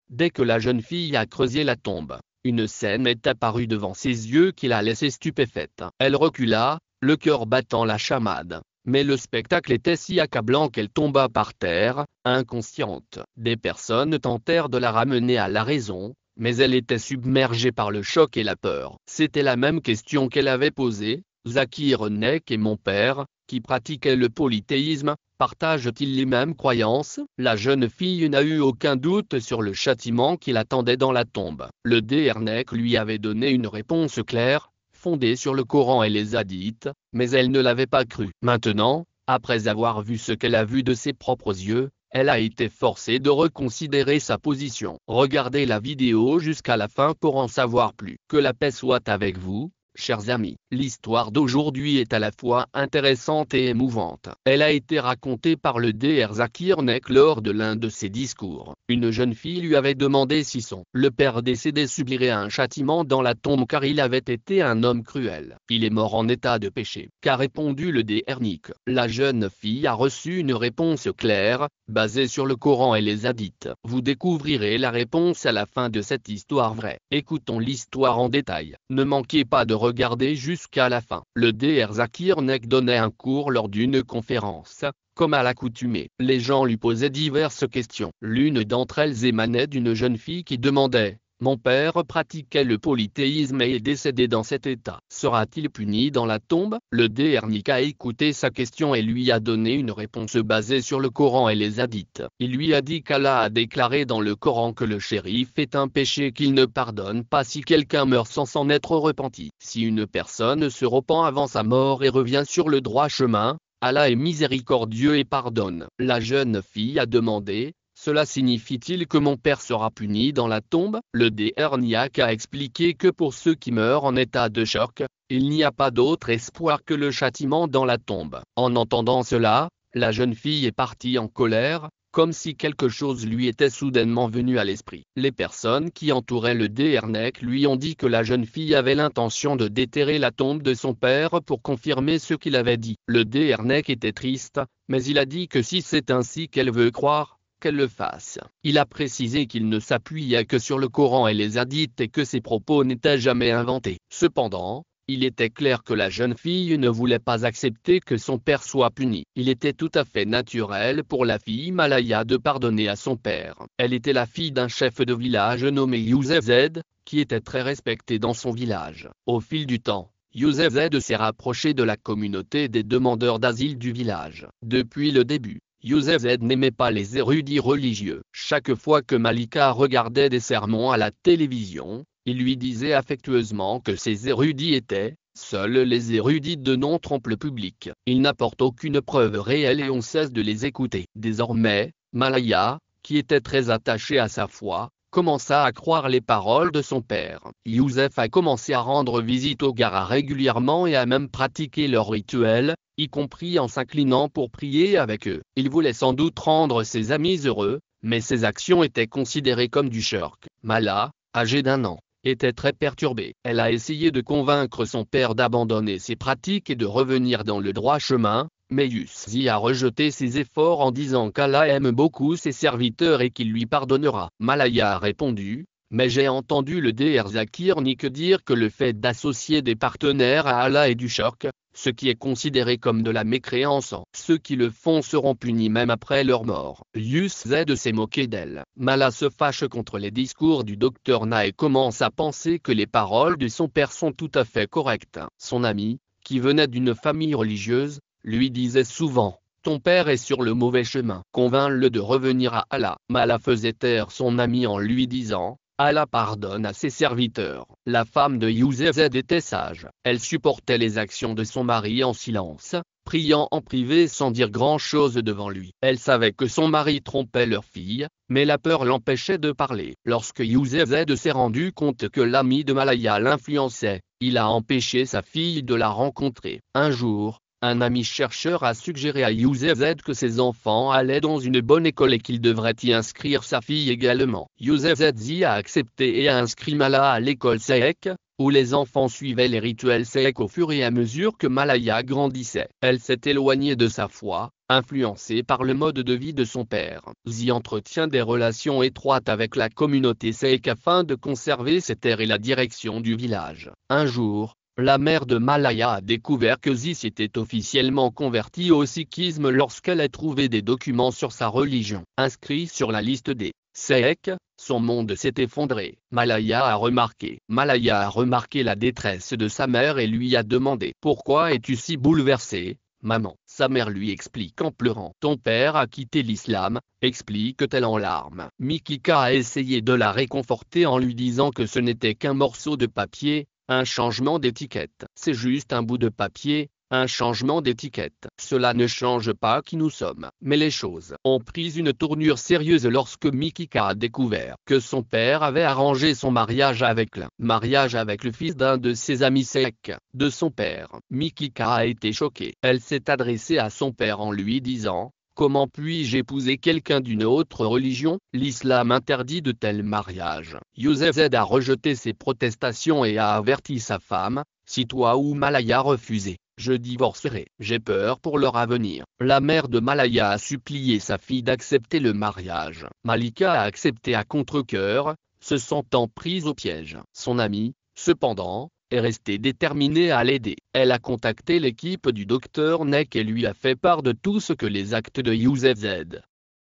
Dès que la jeune fille a creusé la tombe, une scène est apparue devant ses yeux qui l'a laissée stupéfaite. Elle recula, le cœur battant la chamade. Mais le spectacle était si accablant qu'elle tomba par terre, inconsciente. Des personnes tentèrent de la ramener à la raison, mais elle était submergée par le choc et la peur. C'était la même question qu'elle avait posée: Zakir Nek et mon père, qui pratiquaient le polythéisme, partagent-ils les mêmes croyances? La jeune fille n'a eu aucun doute sur le châtiment qui l'attendait dans la tombe. Le Dr Nek lui avait donné une réponse claire, fondée sur le Coran et les hadiths, mais elle ne l'avait pas cru. Maintenant, après avoir vu ce qu'elle a vu de ses propres yeux, elle a été forcée de reconsidérer sa position. Regardez la vidéo jusqu'à la fin pour en savoir plus. Que la paix soit avec vous, chers amis. L'histoire d'aujourd'hui est à la fois intéressante et émouvante. Elle a été racontée par le Dr Zakir Nek lors de l'un de ses discours. Une jeune fille lui avait demandé si le père décédé subirait un châtiment dans la tombe car il avait été un homme cruel. Il est mort en état de péché. Qu'a répondu le Dr Nek? La jeune fille a reçu une réponse claire, basée sur le Coran et les hadiths. Vous découvrirez la réponse à la fin de cette histoire vraie. Écoutons l'histoire en détail. Ne manquez pas de regarder jusqu'à la fin. Le Dr Zakir Nek donnait un cours lors d'une conférence. Comme à l'accoutumée, les gens lui posaient diverses questions. L'une d'entre elles émanait d'une jeune fille qui demandait: mon père pratiquait le polythéisme et est décédé dans cet état. Sera-t-il puni dans la tombe? Le Dr Nek a écouté sa question et lui a donné une réponse basée sur le Coran et les hadiths. Il lui a dit qu'Allah a déclaré dans le Coran que le shérif est un péché qu'il ne pardonne pas si quelqu'un meurt sans s'en être repenti. Si une personne se repent avant sa mort et revient sur le droit chemin, Allah est miséricordieux et pardonne. La jeune fille a demandé: cela signifie-t-il que mon père sera puni dans la tombe? Le Dr Nek a expliqué que pour ceux qui meurent en état de choc, il n'y a pas d'autre espoir que le châtiment dans la tombe. En entendant cela, la jeune fille est partie en colère, comme si quelque chose lui était soudainement venu à l'esprit. Les personnes qui entouraient le Dr Nek lui ont dit que la jeune fille avait l'intention de déterrer la tombe de son père pour confirmer ce qu'il avait dit. Le Dr Nek était triste, mais il a dit que si c'est ainsi qu'elle veut croire, qu'elle le fasse. Il a précisé qu'il ne s'appuyait que sur le Coran et les hadiths et que ses propos n'étaient jamais inventés. Cependant, il était clair que la jeune fille ne voulait pas accepter que son père soit puni. Il était tout à fait naturel pour la fille Malaya de pardonner à son père. Elle était la fille d'un chef de village nommé Youssef Z, qui était très respecté dans son village. Au fil du temps, Youssef Z s'est rapproché de la communauté des demandeurs d'asile du village. Depuis le début, Youssef Z n'aimait pas les érudits religieux. Chaque fois que Malika regardait des sermons à la télévision, il lui disait affectueusement que ces érudits étaient: seuls les érudits de nom trompent le public. Ils n'apportent aucune preuve réelle et on cesse de les écouter. Désormais, Malaya, qui était très attachée à sa foi, commença à croire les paroles de son père. Youssef a commencé à rendre visite aux Garas régulièrement et à même pratiquer leurs rituels, y compris en s'inclinant pour prier avec eux. Il voulait sans doute rendre ses amis heureux, mais ses actions étaient considérées comme du shirk. Mala, âgée d'1 an, était très perturbée. Elle a essayé de convaincre son père d'abandonner ses pratiques et de revenir dans le droit chemin, mais Yuszi a rejeté ses efforts en disant qu'Allah aime beaucoup ses serviteurs et qu'il lui pardonnera. Malaya a répondu: mais j'ai entendu le Dr Zakir Nek dire que le fait d'associer des partenaires à Allah est du shirk, ce qui est considéré comme de la mécréance. Ceux qui le font seront punis même après leur mort. Youssef Z s'est moqué d'elle. Mala se fâche contre les discours du Dr Na et commence à penser que les paroles de son père sont tout à fait correctes. Son ami, qui venait d'une famille religieuse, lui disait souvent: ton père est sur le mauvais chemin. Convainc-le de revenir à Allah. Mala faisait taire son ami en lui disant: Allah pardonne à ses serviteurs. La femme de Youssef Z était sage. Elle supportait les actions de son mari en silence, priant en privé sans dire grand-chose devant lui. Elle savait que son mari trompait leur fille, mais la peur l'empêchait de parler. Lorsque Youssef Z s'est rendu compte que l'ami de Malaya l'influençait, il a empêché sa fille de la rencontrer. Un jour, un ami chercheur a suggéré à Youssef Z que ses enfants allaient dans une bonne école et qu'il devrait y inscrire sa fille également. Youssef Z a accepté et a inscrit Mala à l'école Saek, où les enfants suivaient les rituels Seek au fur et à mesure que Malaya grandissait. Elle s'est éloignée de sa foi, influencée par le mode de vie de son père. Zi entretient des relations étroites avec la communauté Seek afin de conserver ses terres et la direction du village. Un jour, la mère de Malaya a découvert que Zi s'était officiellement convertie au sikhisme lorsqu'elle a trouvé des documents sur sa religion. Inscrit sur la liste des Seek, son monde s'est effondré. Malaya a remarqué la détresse de sa mère et lui a demandé « Pourquoi es-tu si bouleversée, maman ?» Sa mère lui explique en pleurant « Ton père a quitté l'islam », explique-t-elle en larmes. Mikika a essayé de la réconforter en lui disant que ce n'était qu'un morceau de papier, un changement d'étiquette. C'est juste un bout de papier, un changement d'étiquette. Cela ne change pas qui nous sommes. Mais les choses ont pris une tournure sérieuse lorsque Mikika a découvert que son père avait arrangé son mariage avec le fils d'un de ses amis Seek, de son père. Mikika a été choquée. Elle s'est adressée à son père en lui disant « Comment puis-je épouser quelqu'un d'une autre religion? L'islam interdit de tels mariages. » Youssef Z a rejeté ses protestations et a averti sa femme « Si toi ou Malaya refusez, je divorcerai. J'ai peur pour leur avenir. » La mère de Malaya a supplié sa fille d'accepter le mariage. Malika a accepté à contre-cœur, se sentant prise au piège. Son amie, cependant, est restée déterminée à l'aider. Elle a contacté l'équipe du docteur Nek et lui a fait part de tout ce que les actes de Youssef Z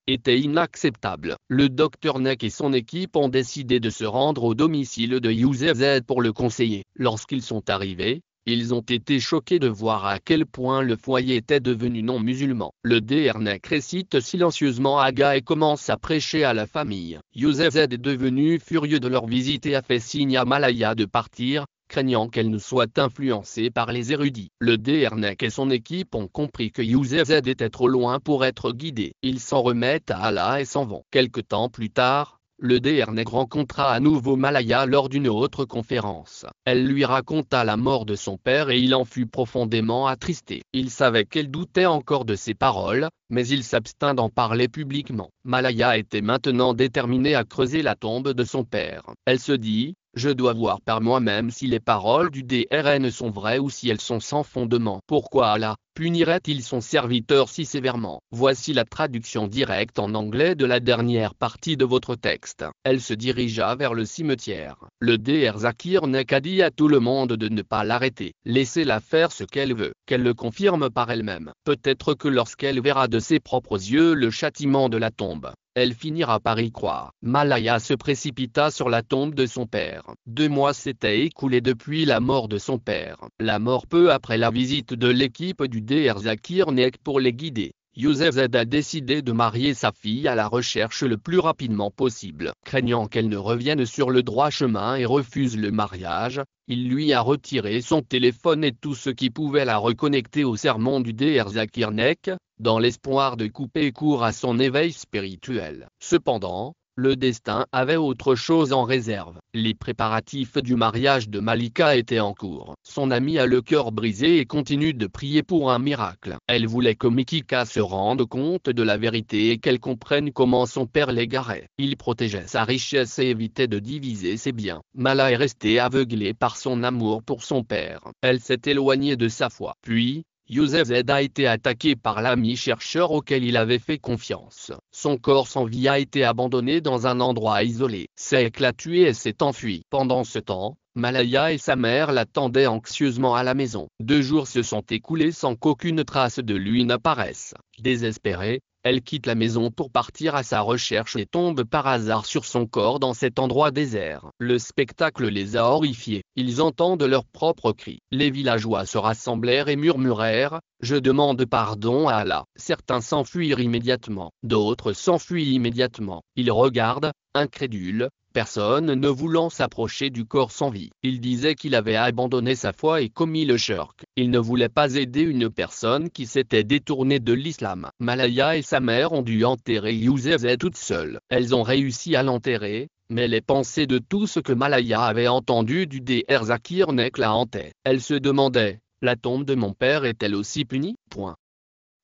étaient inacceptables. Le docteur Nek et son équipe ont décidé de se rendre au domicile de Youssef Z pour le conseiller. Lorsqu'ils sont arrivés, ils ont été choqués de voir à quel point le foyer était devenu non-musulman. Le Dr Nek récite silencieusement Aga et commence à prêcher à la famille. Youssef Z est devenu furieux de leur visite et a fait signe à Malaya de partir, craignant qu'elle ne soit influencée par les érudits. Le Dr Nek et son équipe ont compris que Youssef Z était trop loin pour être guidé. Ils s'en remettent à Allah et s'en vont. Quelque temps plus tard, le Dr Nek rencontra à nouveau Malaya lors d'une autre conférence. Elle lui raconta la mort de son père et il en fut profondément attristé. Il savait qu'elle doutait encore de ses paroles, mais il s'abstint d'en parler publiquement. Malaya était maintenant déterminée à creuser la tombe de son père. Elle se dit « Je dois voir par moi-même si les paroles du DRN sont vraies ou si elles sont sans fondement. Pourquoi Allah punirait-il son serviteur si sévèrement ?» Voici la traduction directe en anglais de la dernière partie de votre texte. Elle se dirigea vers le cimetière. Le Dr Zakir Nek a dit à tout le monde de ne pas l'arrêter. Laissez-la faire ce qu'elle veut, qu'elle le confirme par elle-même. Peut-être que lorsqu'elle verra de ses propres yeux le châtiment de la tombe, elle finira par y croire. Malaya se précipita sur la tombe de son père. 2 mois s'étaient écoulés depuis la mort de son père. La mort peu après la visite de l'équipe du Dr Zakir Nek pour les guider. Youssef Z a décidé de marier sa fille à la recherche le plus rapidement possible. Craignant qu'elle ne revienne sur le droit chemin et refuse le mariage, il lui a retiré son téléphone et tout ce qui pouvait la reconnecter au sermon du Dr Zakir Nek, dans l'espoir de couper court à son éveil spirituel. Cependant, le destin avait autre chose en réserve. Les préparatifs du mariage de Malika étaient en cours. Son amie a le cœur brisé et continue de prier pour un miracle. Elle voulait que Mikika se rende compte de la vérité et qu'elle comprenne comment son père l'égarait. Il protégeait sa richesse et évitait de diviser ses biens. Mala est restée aveuglée par son amour pour son père. Elle s'est éloignée de sa foi. Puis, Youssef Z a été attaqué par l'ami chercheur auquel il avait fait confiance. Son corps sans vie a été abandonné dans un endroit isolé. Seek l'a tué et s'est enfui. Pendant ce temps, Malaya et sa mère l'attendaient anxieusement à la maison. 2 jours se sont écoulés sans qu'aucune trace de lui n'apparaisse. Désespérée, elle quitte la maison pour partir à sa recherche et tombe par hasard sur son corps dans cet endroit désert. Le spectacle les a horrifiés. Ils entendent leurs propres cris. Les villageois se rassemblèrent et murmurèrent « Je demande pardon à Allah ». Certains s'enfuirent immédiatement. D'autres s'enfuient immédiatement. Ils regardent, incrédules, personne ne voulant s'approcher du corps sans vie. Il disait qu'il avait abandonné sa foi et commis le shirk. Il ne voulait pas aider une personne qui s'était détournée de l'islam. Malaya et sa mère ont dû enterrer Youssef Z toutes seules. Elles ont réussi à l'enterrer, mais les pensées de tout ce que Malaya avait entendu du Dr Zakir Nek la hantaient. Elle se demandait, la tombe de mon père est-elle aussi punie?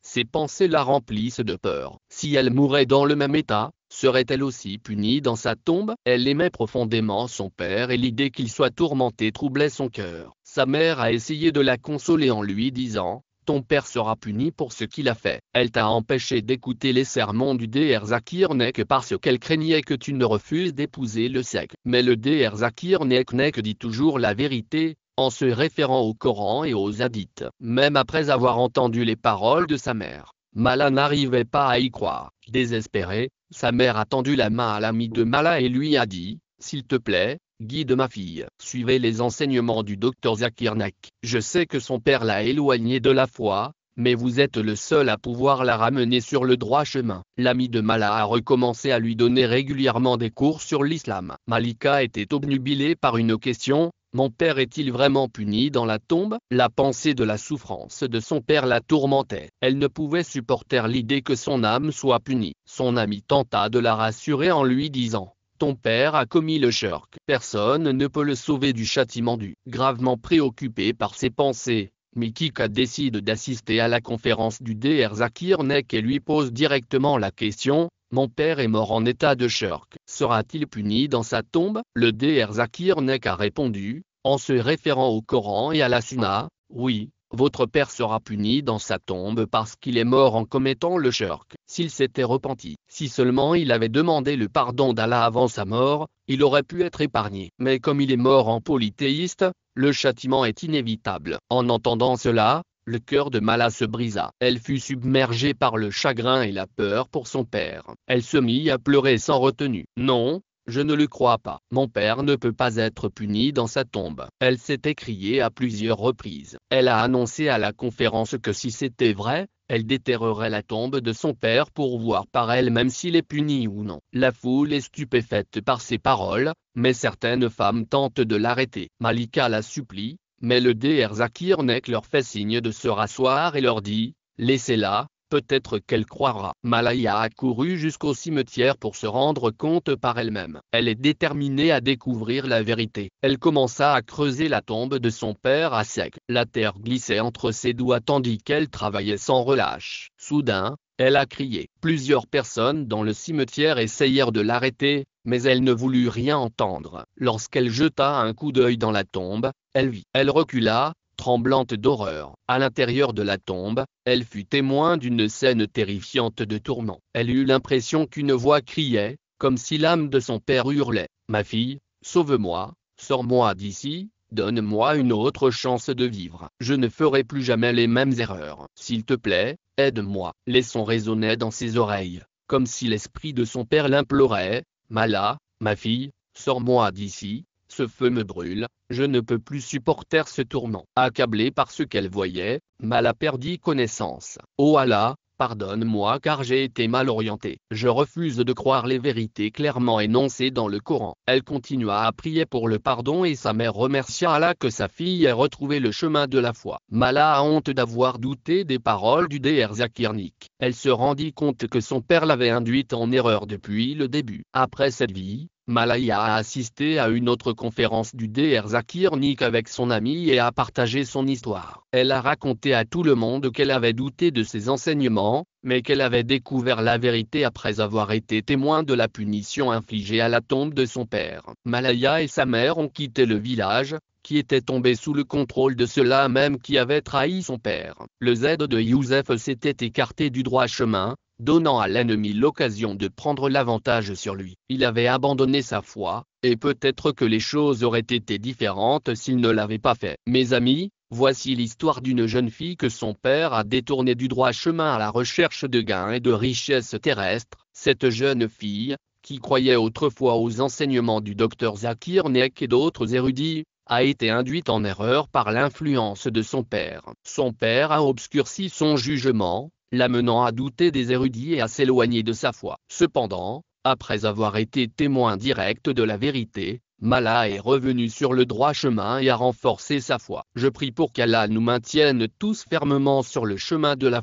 Ces pensées la remplissent de peur. Si elle mourait dans le même état, Serait-elle aussi punie dans sa tombe? Elle aimait profondément son père et l'idée qu'il soit tourmenté troublait son cœur. Sa mère a essayé de la consoler en lui disant: ton père sera puni pour ce qu'il a fait. Elle t'a empêché d'écouter les sermons du déer Zakir Nek parce qu'elle craignait que tu ne refuses d'épouser le sec. Mais le déer Zakir Nek dit toujours la vérité, en se référant au Coran et aux hadiths. Même après avoir entendu les paroles de sa mère, Mala n'arrivait pas à y croire. Désespérée, sa mère a tendu la main à l'ami de Mala et lui a dit: s'il te plaît, guide ma fille. Suivez les enseignements du docteur Zakir Naik. Je sais que son père l'a éloignée de la foi, mais vous êtes le seul à pouvoir la ramener sur le droit chemin. L'ami de Mala a recommencé à lui donner régulièrement des cours sur l'islam. Malika était obnubilée par une question: mon père est-il vraiment puni dans la tombe? La pensée de la souffrance de son père la tourmentait. Elle ne pouvait supporter l'idée que son âme soit punie. Son ami tenta de la rassurer en lui disant: ton père a commis le shirk. Personne ne peut le sauver du châtiment dû. Gravement préoccupé par ses pensées, Mikika décide d'assister à la conférence du déer Zakir Nek et lui pose directement la question: mon père est mort en état de shirk. Sera-t-il puni dans sa tombe? Le déer Zakir Nek a répondu, en se référant au Coran et à la Sunna: oui, votre père sera puni dans sa tombe parce qu'il est mort en commettant le shirk. S'il s'était repenti, si seulement il avait demandé le pardon d'Allah avant sa mort, il aurait pu être épargné. Mais comme il est mort en polythéiste, le châtiment est inévitable. En entendant cela, le cœur de Mala se brisa. Elle fut submergée par le chagrin et la peur pour son père. Elle se mit à pleurer sans retenue. Non, je ne le crois pas. Mon père ne peut pas être puni dans sa tombe. Elle s'est écriée à plusieurs reprises. Elle a annoncé à la conférence que si c'était vrai, elle déterrerait la tombe de son père pour voir par elle-même s'il est puni ou non. La foule est stupéfaite par ces paroles, mais certaines femmes tentent de l'arrêter. Malika la supplie, mais le déer Zakir Nek leur fait signe de se rasseoir et leur dit: laissez-la, peut-être qu'elle croira. Malaya a couru jusqu'au cimetière pour se rendre compte par elle-même. Elle est déterminée à découvrir la vérité. Elle commença à creuser la tombe de son père à sec. La terre glissait entre ses doigts tandis qu'elle travaillait sans relâche. Soudain, elle a crié. Plusieurs personnes dans le cimetière essayèrent de l'arrêter, mais elle ne voulut rien entendre. Lorsqu'elle jeta un coup d'œil dans la tombe, elle vit. Elle recula, tremblante d'horreur. À l'intérieur de la tombe, elle fut témoin d'une scène terrifiante de tourment. Elle eut l'impression qu'une voix criait, comme si l'âme de son père hurlait: ma fille, sauve-moi, sors-moi d'ici, donne-moi une autre chance de vivre. Je ne ferai plus jamais les mêmes erreurs. S'il te plaît, aide-moi. Les sons résonnaient dans ses oreilles, comme si l'esprit de son père l'implorait: Mala, ma fille, sors-moi d'ici. Ce feu me brûle, je ne peux plus supporter ce tourment. Accablée par ce qu'elle voyait, Mala perdit connaissance. Oh Allah, pardonne-moi car j'ai été mal orientée. Je refuse de croire les vérités clairement énoncées dans le Coran. Elle continua à prier pour le pardon et sa mère remercia Allah que sa fille ait retrouvé le chemin de la foi. Mala a honte d'avoir douté des paroles du déer Zakir Nek. Elle se rendit compte que son père l'avait induite en erreur depuis le début. Après cette vie, Malaya a assisté à une autre conférence du déer Zakir Nek avec son ami et a partagé son histoire. Elle a raconté à tout le monde qu'elle avait douté de ses enseignements, mais qu'elle avait découvert la vérité après avoir été témoin de la punition infligée à la tombe de son père. Malaya et sa mère ont quitté le village, qui était tombé sous le contrôle de ceux-là même qui avaient trahi son père. Le Z de Youssef s'était écarté du droit chemin, donnant à l'ennemi l'occasion de prendre l'avantage sur lui. Il avait abandonné sa foi, et peut-être que les choses auraient été différentes s'il ne l'avait pas fait. Mes amis, voici l'histoire d'une jeune fille que son père a détournée du droit chemin à la recherche de gains et de richesses terrestres. Cette jeune fille, qui croyait autrefois aux enseignements du docteur Zakir Nek et d'autres érudits, a été induite en erreur par l'influence de son père. Son père a obscurci son jugement, l'amenant à douter des érudits et à s'éloigner de sa foi. Cependant, après avoir été témoin direct de la vérité, Mala est revenu sur le droit chemin et a renforcé sa foi. Je prie pour qu'Allah nous maintienne tous fermement sur le chemin de la